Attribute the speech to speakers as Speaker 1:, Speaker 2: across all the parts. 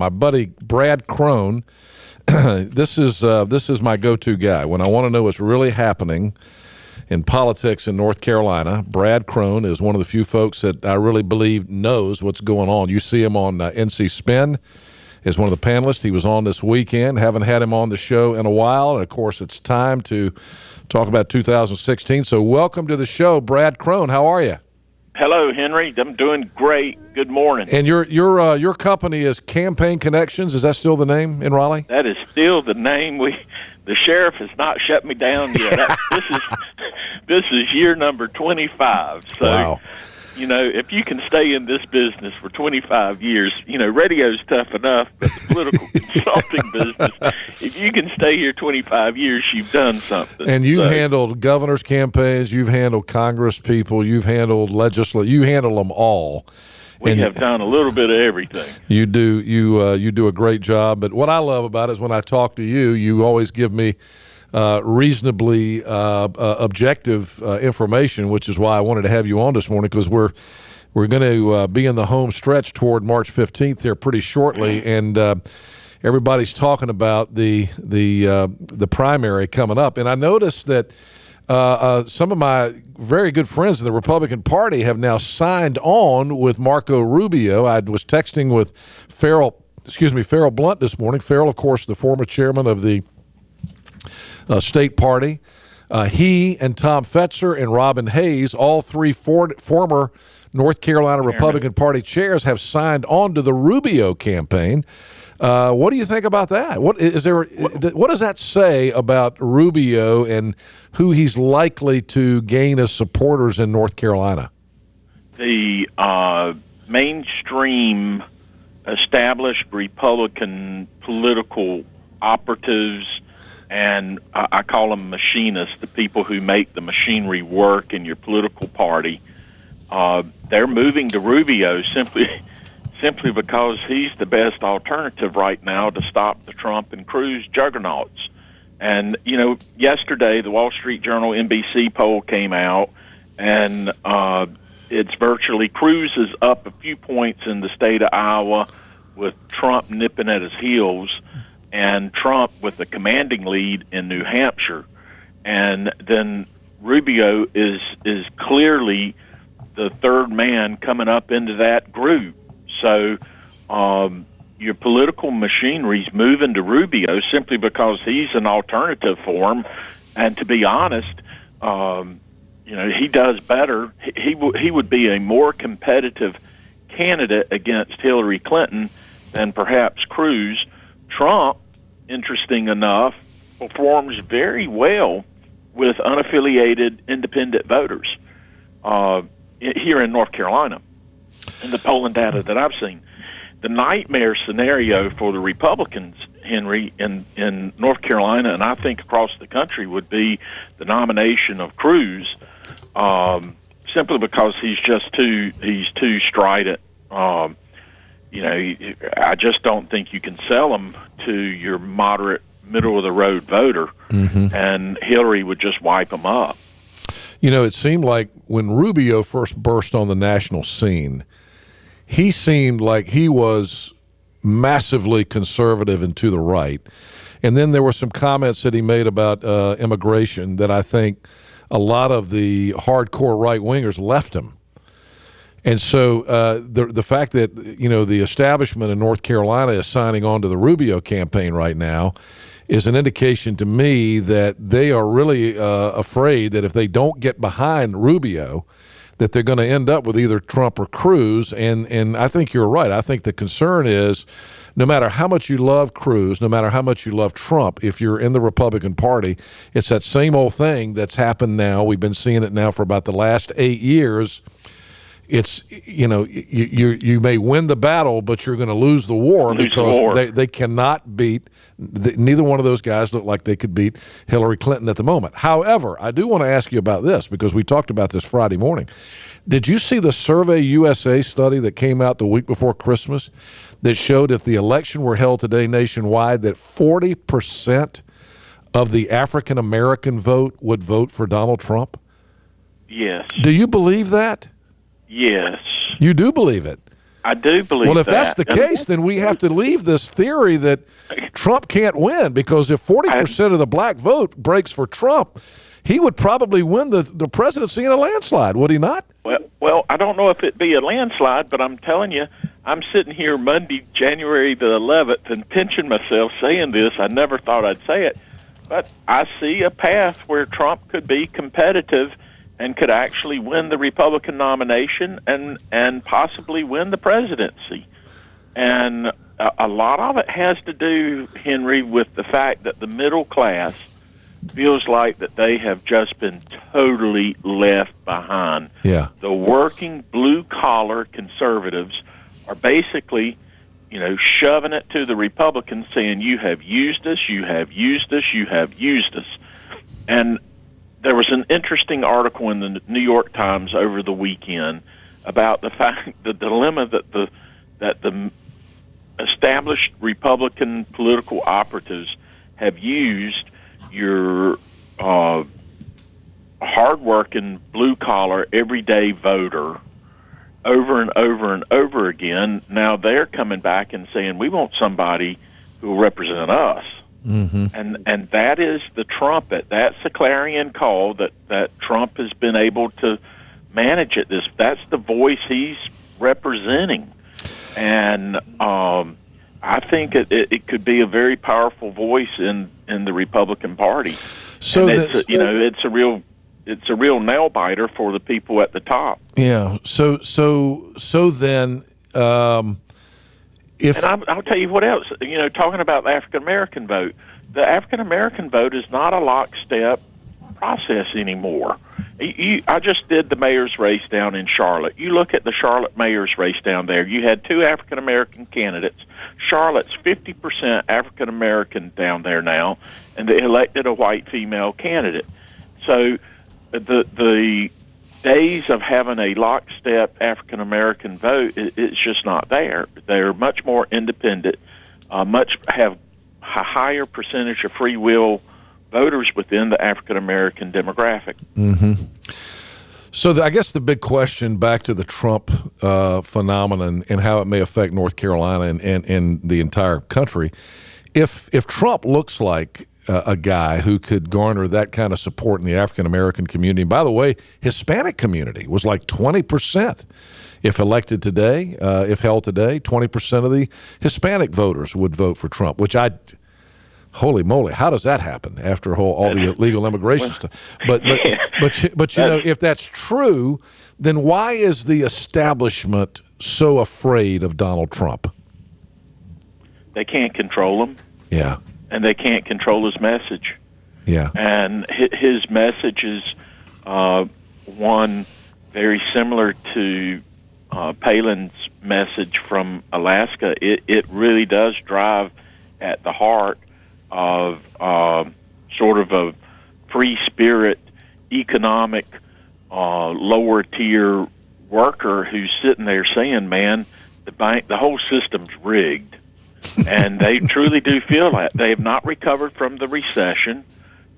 Speaker 1: My buddy Brad Chron. This is my go-to guy when I want to know what's really happening in politics in North Carolina. Brad Chron is one of the few folks that I really believe knows what's going on. You see him on NC Spin as one of the panelists. He was on this weekend. Haven't had him on the show in a while, and of course, it's time to talk about 2016. So, welcome to the show, Brad Chron. How are you?
Speaker 2: Hello, Henry. I'm doing great. Good morning.
Speaker 1: And your company is Campaign Connections. Is that still the name in Raleigh?
Speaker 2: That is still the name. The sheriff has not shut me down yet. This is year number 25. So,
Speaker 1: wow.
Speaker 2: You know, if you can stay in this business for 25 years, you know, radio's tough enough, but the political consulting business, if you can stay here 25 years, you've done something.
Speaker 1: And you've handled governor's campaigns, you've handled Congress people, you've handled you handle them all.
Speaker 2: We have done a little bit of everything.
Speaker 1: You do a great job. But what I love about it is when I talk to you, you always give me reasonably objective information, which is why I wanted to have you on this morning, because we're going to be in the home stretch toward March 15th here pretty shortly, and everybody's talking about the primary coming up. And I noticed that some of my very good friends in the Republican Party have now signed on with Marco Rubio. I was texting with Farrell Blunt this morning. Farrell, of course, the former chairman of the state party. He and Tom Fetzer and Robin Hayes, all three former North Carolina Republican Party chairs, have signed on to the Rubio campaign. What do you think about that? What does that say about Rubio and who he's likely to gain as supporters in North Carolina?
Speaker 2: The mainstream established Republican political operatives, and I call them machinists, the people who make the machinery work in your political party, they're moving to Rubio simply because he's the best alternative right now to stop the Trump and Cruz juggernauts. And, you know, yesterday the Wall Street Journal NBC poll came out, and it's virtually Cruz is up a few points in the state of Iowa with Trump nipping at his heels, and Trump with the commanding lead in New Hampshire. And then Rubio is clearly the third man coming up into that group. So your political machinery's moving to Rubio simply because he's an alternative for him. And to be honest, you know, he does better. He would be a more competitive candidate against Hillary Clinton than perhaps Cruz. Trump, interesting enough, performs very well with unaffiliated independent voters here in North Carolina. In the polling data that I've seen, the nightmare scenario for the Republicans, Henry, in North Carolina, and I think across the country, would be the nomination of Cruz, simply because he's too strident. You know, I just don't think you can sell him to your moderate, middle-of-the-road voter, and Hillary would just wipe him up.
Speaker 1: You know, it seemed like when Rubio first burst on the national scene, he seemed like he was massively conservative and to the right. And then there were some comments that he made about immigration that I think a lot of the hardcore right-wingers left him. And so the fact that, you know, the establishment in North Carolina is signing on to the Rubio campaign right now is an indication to me that they are really afraid that if they don't get behind Rubio, that they're going to end up with either Trump or Cruz. And I think you're right. I think the concern is no matter how much you love Cruz, no matter how much you love Trump, if you're in the Republican Party, it's that same old thing that's happened now. We've been seeing it now for about the last 8 years. It's, you know, you may win the battle, but you're going to lose the war because they cannot beat, neither one of those guys look like they could beat Hillary Clinton at the moment. However, I do want to ask you about this because we talked about this Friday morning. Did you see the Survey USA study that came out the week before Christmas that showed if the election were held today nationwide that 40% of the African-American vote would vote for Donald Trump?
Speaker 2: Yes.
Speaker 1: Do you believe that?
Speaker 2: Yes.
Speaker 1: You do believe it?
Speaker 2: I do believe that.
Speaker 1: Well, if that's the case, then we have to leave this theory that Trump can't win, because if 40% of the black vote breaks for Trump, he would probably win the presidency in a landslide, would he not?
Speaker 2: Well, I don't know if it'd be a landslide, but I'm telling you, I'm sitting here Monday, January the 11th, and pinching myself saying this. I never thought I'd say it, but I see a path where Trump could be competitive and could actually win the Republican nomination and possibly win the presidency. And a lot of it has to do, Henry, with the fact that the middle class feels like that they have just been totally left behind.
Speaker 1: Yeah.
Speaker 2: The working blue-collar conservatives are basically, shoving it to the Republicans, saying, you have used us, you have used us, you have used us. And there was an interesting article in the New York Times over the weekend about the dilemma that the established Republican political operatives have used your hardworking, blue-collar, everyday voter over and over and over again. Now they're coming back and saying, we want somebody who will represent us. Mm-hmm. And that is the trumpet. That's the clarion call that Trump has been able to manage at this. That's the voice he's representing. And I think it could be a very powerful voice in the Republican Party. So it's a real nail biter for the people at the top.
Speaker 1: Yeah. So then.
Speaker 2: And I'll tell you what else. Talking about the African American vote, the African American vote is not a lockstep process anymore. I just did the mayor's race down in Charlotte. You look at the Charlotte mayor's race down there. You had two African American candidates. Charlotte's 50% African American down there now, and they elected a white female candidate. So the days of having a lockstep African American vote, it's just not there. They're much more independent, have a higher percentage of free will voters within the African American demographic.
Speaker 1: Mm-hmm. So I guess the big question, back to the Trump phenomenon and how it may affect North Carolina and the entire country, if Trump looks like a guy who could garner that kind of support in the African American community. And by the way, Hispanic community was like 20%. If elected today, if held today, 20% of the Hispanic voters would vote for Trump, which holy moly, how does that happen after all the illegal immigration stuff? But if that's true, then why is the establishment so afraid of Donald Trump?
Speaker 2: They can't control him.
Speaker 1: Yeah.
Speaker 2: And they can't control his message.
Speaker 1: Yeah.
Speaker 2: And his message is one very similar to Palin's message from Alaska. It really does drive at the heart of sort of a free spirit, economic, lower tier worker who's sitting there saying, man, the whole system's rigged. And they truly do feel that. They have not recovered from the recession.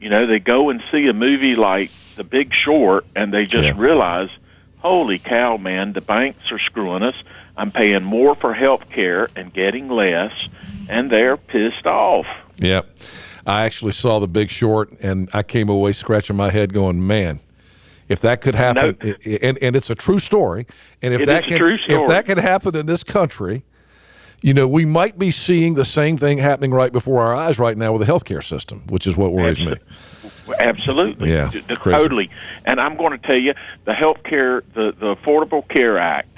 Speaker 2: They go and see a movie like The Big Short, and they just realize, holy cow, man, the banks are screwing us. I'm paying more for health care and getting less, and they're pissed off.
Speaker 1: Yeah. I actually saw The Big Short, and I came away scratching my head going, man, if that could happen, and it's a true story, and if that could happen in this country, we might be seeing the same thing happening right before our eyes right now with the healthcare system, which is what worries me.
Speaker 2: Absolutely.
Speaker 1: Yeah.
Speaker 2: Totally. And I'm going to tell you, the healthcare, the Affordable Care Act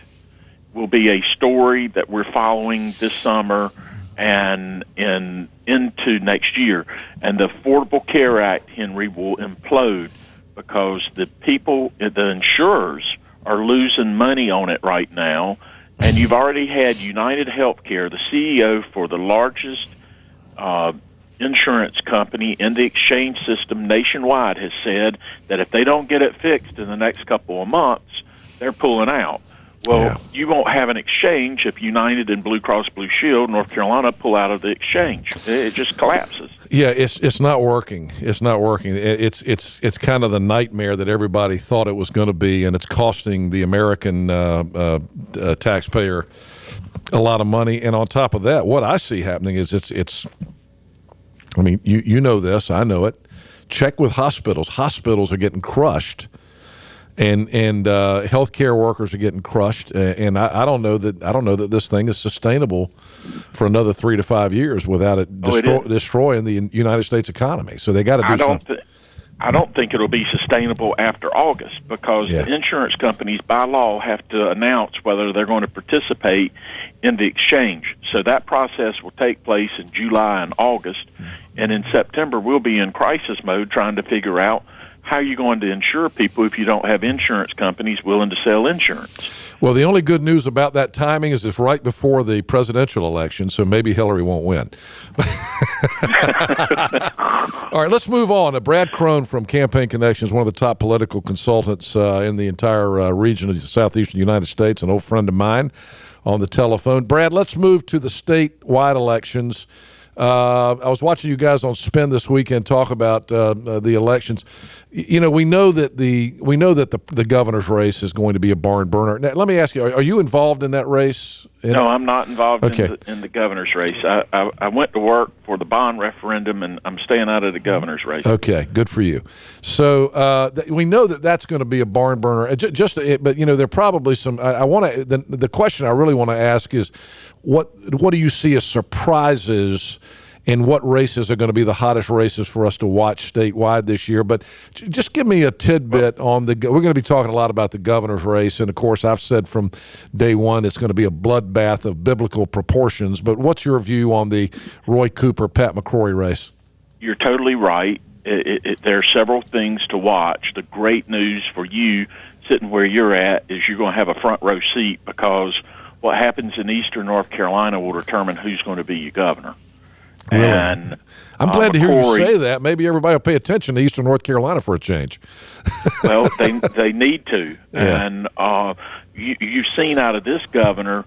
Speaker 2: will be a story that we're following this summer and into next year. And the Affordable Care Act, Henry, will implode because the insurers are losing money on it right now. And you've already had United Healthcare, the CEO for the largest insurance company in the exchange system nationwide, has said that if they don't get it fixed in the next couple of months, they're pulling out. Well, you won't have an exchange if United and Blue Cross Blue Shield, North Carolina, pull out of the exchange. It just collapses.
Speaker 1: Yeah, it's not working. It's not working. It's kind of the nightmare that everybody thought it was going to be, and it's costing the American taxpayer a lot of money. And on top of that, what I see happening is it's. I mean, you know this, I know it. Check with hospitals. Hospitals are getting crushed, and healthcare workers are getting crushed. And I don't know that this thing is sustainable for another 3 to 5 years without it destroying the United States economy. So they got to do something.
Speaker 2: I don't think it'll be sustainable after August because the insurance companies, by law, have to announce whether they're going to participate in the exchange. So that process will take place in July and August. And in September, we'll be in crisis mode trying to figure out how you're going to insure people if you don't have insurance companies willing to sell insurance.
Speaker 1: Well, the only good news about that timing is it's right before the presidential election, so maybe Hillary won't win. All right, let's move on. Brad Chron from Campaign Connections, one of the top political consultants in the entire region of the southeastern United States, an old friend of mine on the telephone. Brad, let's move to the statewide elections. I was watching you guys on Spin this weekend talk about the elections. You know, we know that the governor's race is going to be a barn burner. Now, let me ask you: are you involved in that race?
Speaker 2: No, I'm not involved in the governor's race. I went to work for the bond referendum, and I'm staying out of the governor's race.
Speaker 1: Okay, good for you. So we know that that's going to be a barn burner. But you know, there are probably some. I want to. The question I really want to ask is, what do you see as surprises? And what races are going to be the hottest races for us to watch statewide this year? But just give me a tidbit on we're going to be talking a lot about the governor's race. And, of course, I've said from day one it's going to be a bloodbath of biblical proportions. But what's your view on the Roy Cooper, Pat McCrory race?
Speaker 2: You're totally right. There are several things to watch. The great news for you sitting where you're at is you're going to have a front row seat because what happens in eastern North Carolina will determine who's going to be your governor.
Speaker 1: Really?
Speaker 2: And
Speaker 1: I'm glad to hear you say that. Maybe everybody will pay attention to eastern North Carolina for a change.
Speaker 2: Well, they need to.
Speaker 1: Yeah.
Speaker 2: And you've seen out of this governor,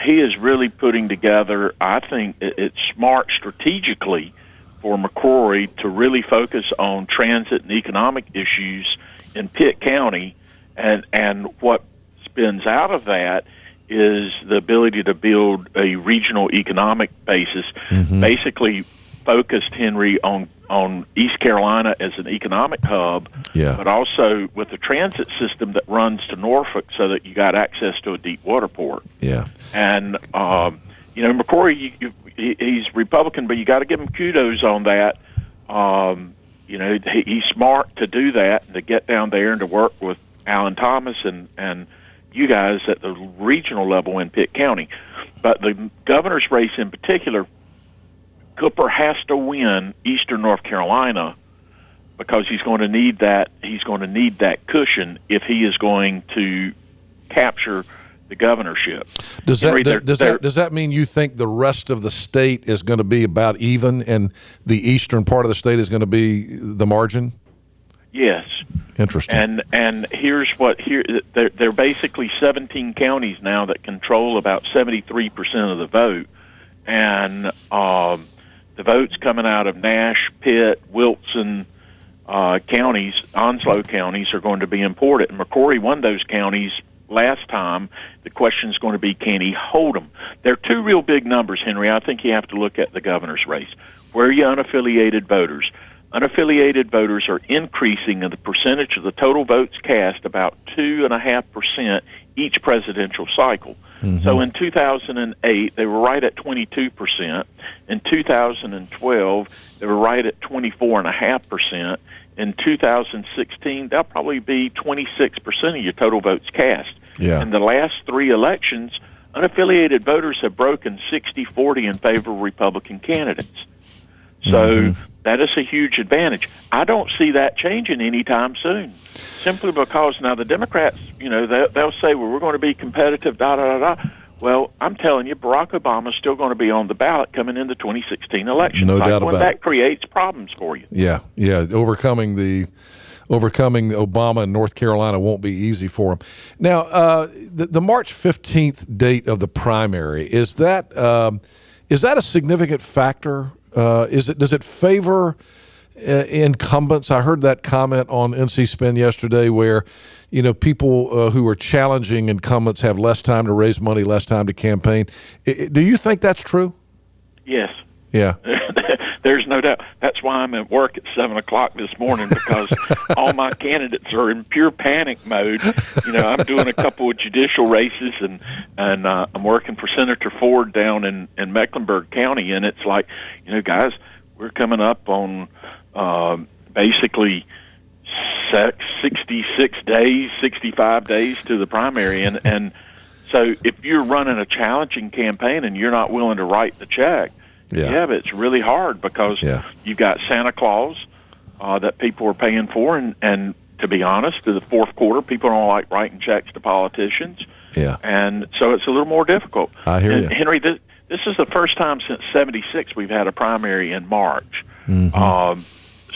Speaker 2: he is really putting together, I think it's smart strategically for McCrory to really focus on transit and economic issues in Pitt County. And what spins out of that is the ability to build a regional economic basis, basically focused, Henry, on East Carolina as an economic hub, but also with a transit system that runs to Norfolk so that you got access to a deep water port.
Speaker 1: Yeah.
Speaker 2: And, you know, McCrory, he's Republican, but you got to give him kudos on that. You know, he's smart to do that and to get down there and to work with Alan Thomas and you guys at the regional level in Pitt County. But the governor's race in particular, Cooper has to win eastern North Carolina because he's going to need that cushion if he is going to capture the governorship.
Speaker 1: Does that mean you think the rest of the state is going to be about even and the eastern part of the state is going to be the margin?
Speaker 2: Yes.
Speaker 1: Interesting.
Speaker 2: And here's what there are basically 17 counties now that control about 73% of the vote, and the votes coming out of Nash, Pitt, Wilson counties, Onslow counties are going to be important. And McCrory won those counties last time. The question is going to be, can he hold them? There are two real big numbers, Henry. I think you have to look at the governor's race. Where are your unaffiliated voters? Unaffiliated voters are increasing in the percentage of the total votes cast about 2.5% each presidential cycle. So in 2008, they were right at 22%. In 2012, they were right at 24.5%. In 2016, they'll probably be 26% of your total votes cast.
Speaker 1: Yeah.
Speaker 2: In the last three elections, unaffiliated voters have broken 60-40 in favor of Republican candidates. So that is a huge advantage. I don't see that changing anytime soon, simply because now the Democrats, you know, they'll say, well, we're going to be competitive, da-da-da-da. Well, I'm telling you, Barack Obama's still going to be on the ballot coming in the 2016 election.
Speaker 1: No doubt about it.
Speaker 2: That creates problems for you.
Speaker 1: Yeah. Overcoming Obama in North Carolina won't be easy for him. Now, the March 15th date of the primary, is that a significant factor? Does it favor incumbents. I heard that comment on NC Spin yesterday where, people who are challenging incumbents have less time to raise money, less time to campaign. Do you think that's true?
Speaker 2: Yes.
Speaker 1: Yeah.
Speaker 2: There's no doubt. That's why I'm at work at 7 o'clock this morning, because all my candidates are in pure panic mode. I'm doing a couple of judicial races, and I'm working for Senator Ford down in Mecklenburg County, and it's like, guys, we're coming up on basically 66 days, 65 days to the primary, and so if you're running a challenging campaign and you're not willing to write the check, but it's really hard, because you've got Santa Claus that people are paying for, and to be honest, to the fourth quarter, people don't like writing checks to politicians.
Speaker 1: Yeah.
Speaker 2: And so it's a little more difficult.
Speaker 1: I hear you.
Speaker 2: Henry, this is the first time since '76 we've had a primary in March.
Speaker 1: Mm-hmm.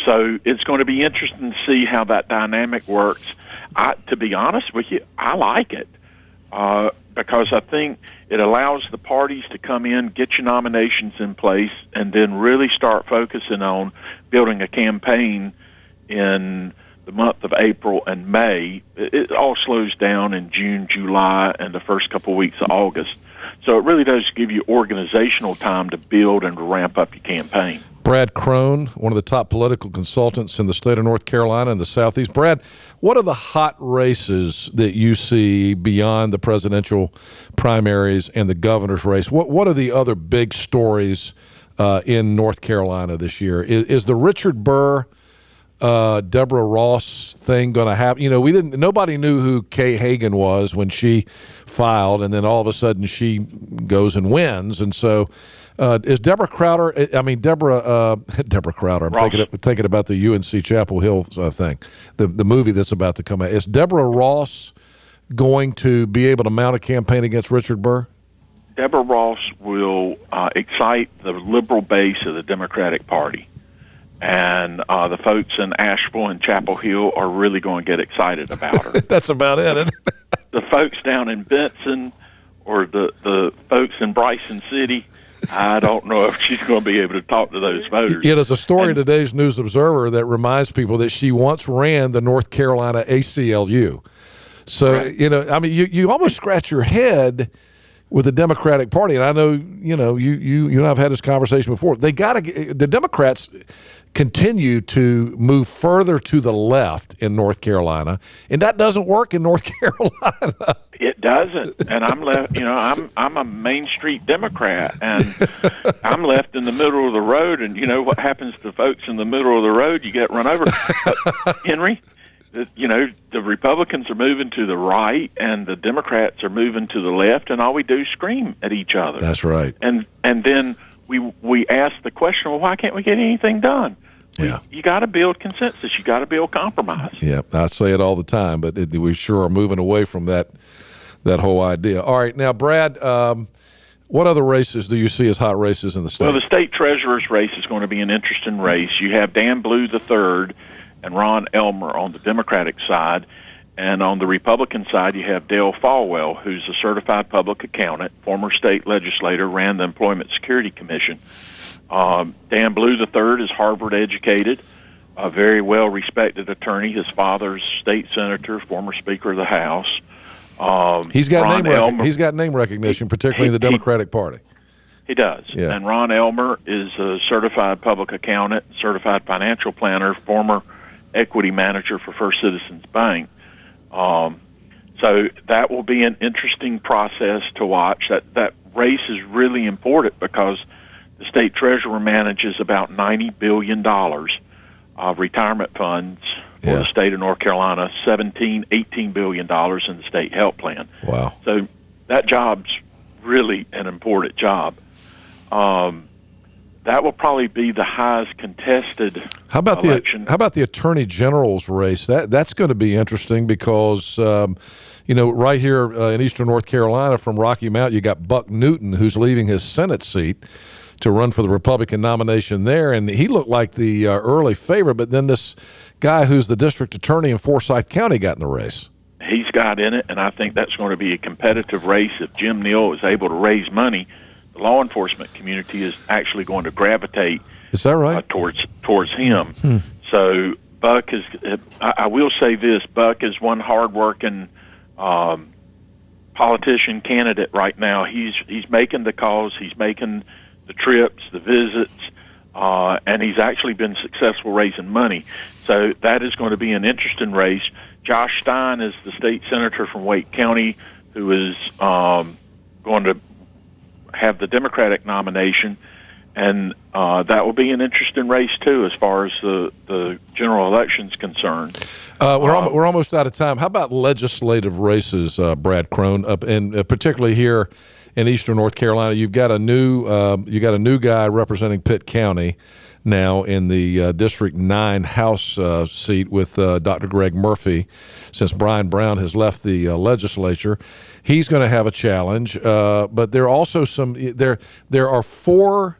Speaker 2: So it's going to be interesting to see how that dynamic works. To be honest with you, I like it. Because I think it allows the parties to come in, get your nominations in place, and then really start focusing on building a campaign in the month of April and May. It all slows down in June, July, and the first couple of weeks of August. So it really does give you organizational time to build and to ramp up your campaign.
Speaker 1: Brad Chron, one of the top political consultants in the state of North Carolina and the Southeast. Brad, what are the hot races that you see beyond the presidential primaries and the governor's race? What are the other big stories in North Carolina this year? Is the Richard Burr, Deborah Ross thing going to happen? Nobody knew who Kay Hagan was when she filed, and then all of a sudden she goes and wins, and so. Is Deborah Crowder? Deborah Crowder. I'm thinking about the UNC Chapel Hill thing, the movie that's about to come out. Is Deborah Ross going to be able to mount a campaign against Richard Burr?
Speaker 2: Deborah Ross will excite the liberal base of the Democratic Party, and the folks in Asheville and Chapel Hill are really going to get excited about her.
Speaker 1: That's about it.
Speaker 2: The folks down in Benson or the folks in Bryson City, I don't know if she's going to be able to talk to those voters.
Speaker 1: There's a story in today's News Observer that reminds people that she once ran the North Carolina ACLU. So, right. You almost scratch your head with the Democratic Party. And I know, you and I have had this conversation before. The Democrats continue to move further to the left in North Carolina, and that doesn't work in North Carolina.
Speaker 2: It doesn't, and I'm left. I'm a Main Street Democrat, and I'm left in the middle of the road. And what happens to folks in the middle of the road? You get run over. But, Henry, the Republicans are moving to the right, and the Democrats are moving to the left, and all we do is scream at each other.
Speaker 1: That's right.
Speaker 2: And then we ask the question, well, why can't we get anything done? You got to build consensus. You got to build compromise.
Speaker 1: Yeah, I say it all the time, but we sure are moving away from that whole idea. All right, now, Brad, what other races do you see as hot races in the state?
Speaker 2: Well, the state treasurer's race is going to be an interesting race. You have Dan Blue III and Ron Elmer on the Democratic side, and on the Republican side, you have Dale Falwell, who's a certified public accountant, former state legislator, ran the Employment Security Commission. Dan Blue III is Harvard educated, a very well-respected attorney. His father's state senator, former Speaker of the House.
Speaker 1: He's got name recognition, particularly in the Democratic Party.
Speaker 2: He does.
Speaker 1: Yeah.
Speaker 2: And Ron Elmer is a certified public accountant, certified financial planner, former equity manager for First Citizens Bank. So that will be an interesting process to watch. That race is really important because the state treasurer manages about $90 billion of retirement funds for the state of North Carolina, $18 billion in the state health plan.
Speaker 1: Wow.
Speaker 2: So that job's really an important job. That will probably be the highest contested election.
Speaker 1: How about the Attorney General's race? That's going to be interesting because, right here in eastern North Carolina from Rocky Mount, you got Buck Newton, who's leaving his Senate seat to run for the Republican nomination there, and he looked like the early favorite, but then this guy who's the district attorney in Forsyth County got in the race.
Speaker 2: He's got in it, and I think that's going to be a competitive race. If Jim Neal is able to raise money, the law enforcement community is actually going to gravitate
Speaker 1: Is that right?
Speaker 2: Towards him. So Buck is. I will say this: Buck is one hardworking politician candidate right now. He's making the calls. He's making the trips, the visits, and he's actually been successful raising money. So that is going to be an interesting race. Josh Stein is the state senator from Wake County, who is going to have the Democratic nomination, and that will be an interesting race too, as far as the general election's concerned.
Speaker 1: We're almost out of time. How about legislative races, Brad Chron, and particularly here in Eastern North Carolina? You've got a new guy representing Pitt County now in the District 9 House seat with Dr. Greg Murphy. Since Brian Brown has left the legislature, he's going to have a challenge. But there are also there are 4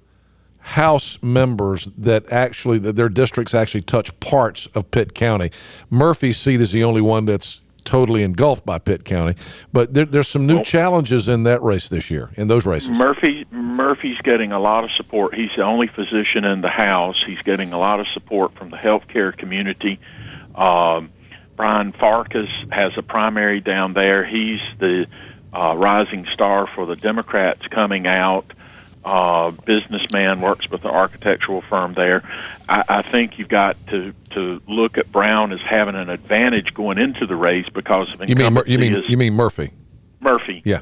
Speaker 1: House members that their districts actually touch parts of Pitt County. Murphy's seat is the only one that's totally engulfed by Pitt County, but there's some new challenges in that race this year, in those races.
Speaker 2: Murphy's getting a lot of support. He's the only physician in the House. He's getting a lot of support from the healthcare community. Brian Farkas has a primary down there. He's the rising star for the Democrats coming out. Businessman, works with the architectural firm there. I think you've got to look at Brown as having an advantage going into the race because of incumbency.
Speaker 1: You mean Murphy?
Speaker 2: Murphy.
Speaker 1: Yeah.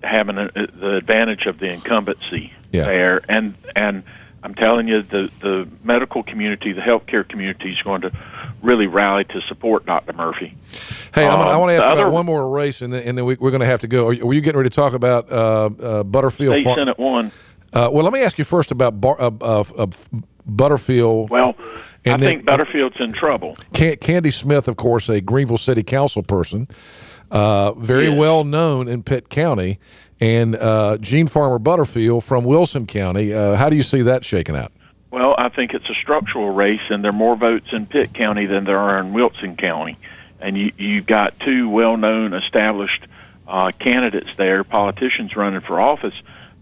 Speaker 2: Having the advantage of the incumbency there, and I'm telling you, the medical community, the healthcare community is going to really rally to support Dr. Murphy.
Speaker 1: Hey, I want to ask about one more race, and then we're going to have to go. Were you getting ready to talk about Butterfield?
Speaker 2: State Senate 1.
Speaker 1: Well, let me ask you first about Butterfield.
Speaker 2: Well, I think Butterfield's in trouble.
Speaker 1: Candy Smith, of course, a Greenville City Council person, very well known in Pitt County, and Gene Farmer Butterfield from Wilson County. How do you see that shaking out?
Speaker 2: Well, I think it's a structural race, and there are more votes in Pitt County than there are in Wilson County. And you've got 2 well-known, established candidates there, politicians running for office.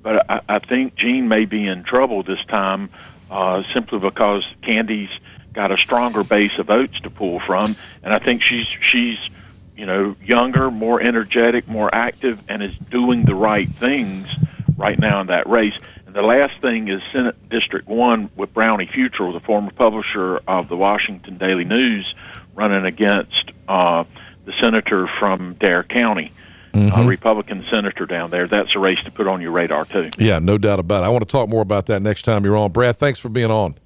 Speaker 2: But I think Gene may be in trouble this time simply because Candy's got a stronger base of votes to pull from. And I think she's younger, more energetic, more active, and is doing the right things right now in that race. The last thing is Senate District 1 with Brownie Futrell, the former publisher of the Washington Daily News, running against the senator from Dare County, a Republican senator down there. That's a race to put on your radar, too.
Speaker 1: Yeah, no doubt about it. I want to talk more about that next time you're on. Brad, thanks for being on.